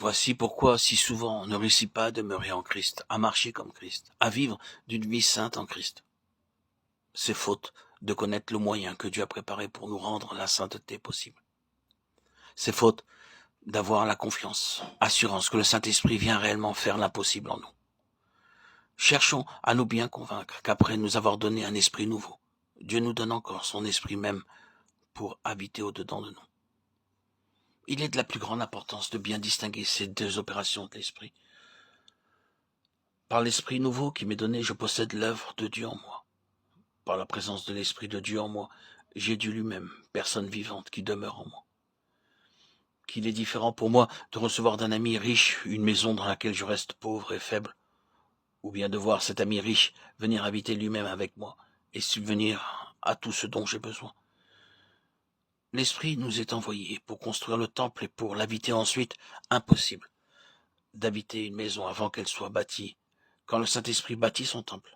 Voici pourquoi si souvent on ne réussit pas à demeurer en Christ, à marcher comme Christ, à vivre d'une vie sainte en Christ. C'est faute de connaître le moyen que Dieu a préparé pour nous rendre la sainteté possible. C'est faute d'avoir la confiance, assurance que le Saint-Esprit vient réellement faire l'impossible en nous. Cherchons à nous bien convaincre qu'après nous avoir donné un esprit nouveau, Dieu nous donne encore son esprit même pour habiter au-dedans de nous. Il est de la plus grande importance de bien distinguer ces deux opérations de l'esprit. Par l'esprit nouveau qui m'est donné, je possède l'œuvre de Dieu en moi. Par la présence de l'esprit de Dieu en moi, j'ai Dieu lui-même, personne vivante qui demeure en moi. Qu'il est différent pour moi de recevoir d'un ami riche une maison dans laquelle je reste pauvre et faible, ou bien de voir cet ami riche venir habiter lui-même avec moi et subvenir à tout ce dont j'ai besoin. L'Esprit nous est envoyé pour construire le temple et pour l'habiter ensuite. Impossible d'habiter une maison avant qu'elle soit bâtie. Quand le Saint-Esprit bâtit son temple,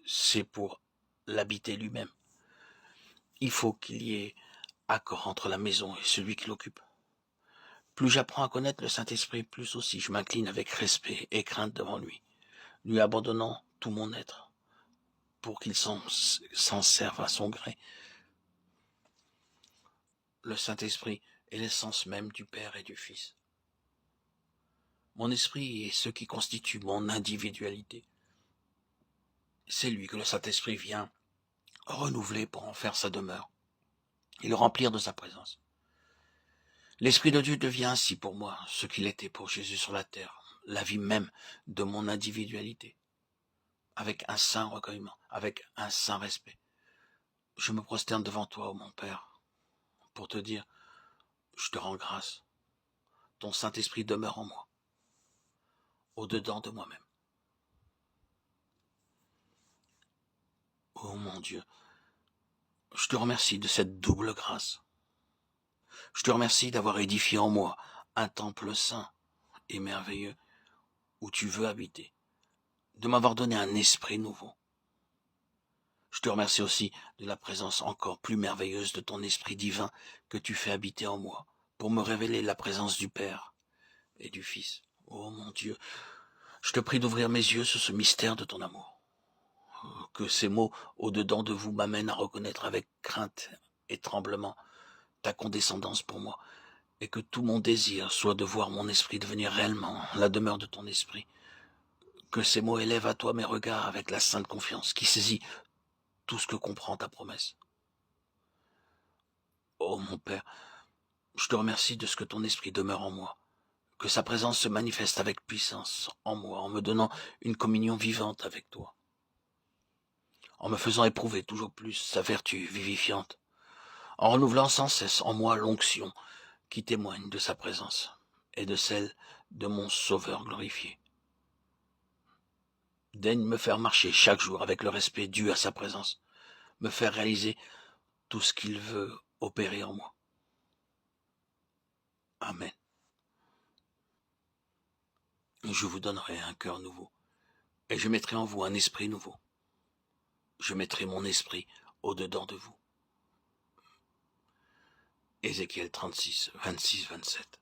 c'est pour l'habiter lui-même. Il faut qu'il y ait accord entre la maison et celui qui l'occupe. Plus j'apprends à connaître le Saint-Esprit, plus aussi je m'incline avec respect et crainte devant lui abandonnant tout mon être pour qu'il s'en serve à son gré. Le Saint-Esprit est l'essence même du Père et du Fils. Mon esprit est ce qui constitue mon individualité. C'est lui que le Saint-Esprit vient renouveler pour en faire sa demeure et le remplir de sa présence. L'Esprit de Dieu devient ainsi pour moi ce qu'il était pour Jésus sur la terre, la vie même de mon individualité, avec un saint recueillement, avec un saint respect. Je me prosterne devant toi, ô mon Père, pour te dire, je te rends grâce. Ton Saint-Esprit demeure en moi, au-dedans de moi-même. Ô mon Dieu, je te remercie de cette double grâce. Je te remercie d'avoir édifié en moi un temple saint et merveilleux où tu veux habiter, de m'avoir donné un esprit nouveau. Je te remercie aussi de la présence encore plus merveilleuse de ton esprit divin que tu fais habiter en moi pour me révéler la présence du Père et du Fils. Ô mon Dieu, je te prie d'ouvrir mes yeux sur ce mystère de ton amour. Que ces mots au-dedans de vous m'amènent à reconnaître avec crainte et tremblement ta condescendance pour moi, et que tout mon désir soit de voir mon esprit devenir réellement la demeure de ton esprit. Que ces mots élèvent à toi mes regards avec la sainte confiance qui saisit tout ce que comprend ta promesse. Oh mon Père, je te remercie de ce que ton esprit demeure en moi, que sa présence se manifeste avec puissance en moi, en me donnant une communion vivante avec toi, en me faisant éprouver toujours plus sa vertu vivifiante, en renouvelant sans cesse en moi l'onction qui témoigne de sa présence et de celle de mon Sauveur glorifié. Daigne me faire marcher chaque jour avec le respect dû à sa présence, me faire réaliser tout ce qu'il veut opérer en moi. Amen. Je vous donnerai un cœur nouveau, et je mettrai en vous un esprit nouveau. Je mettrai mon esprit au-dedans de vous. Ézéchiel 36, 26, 27.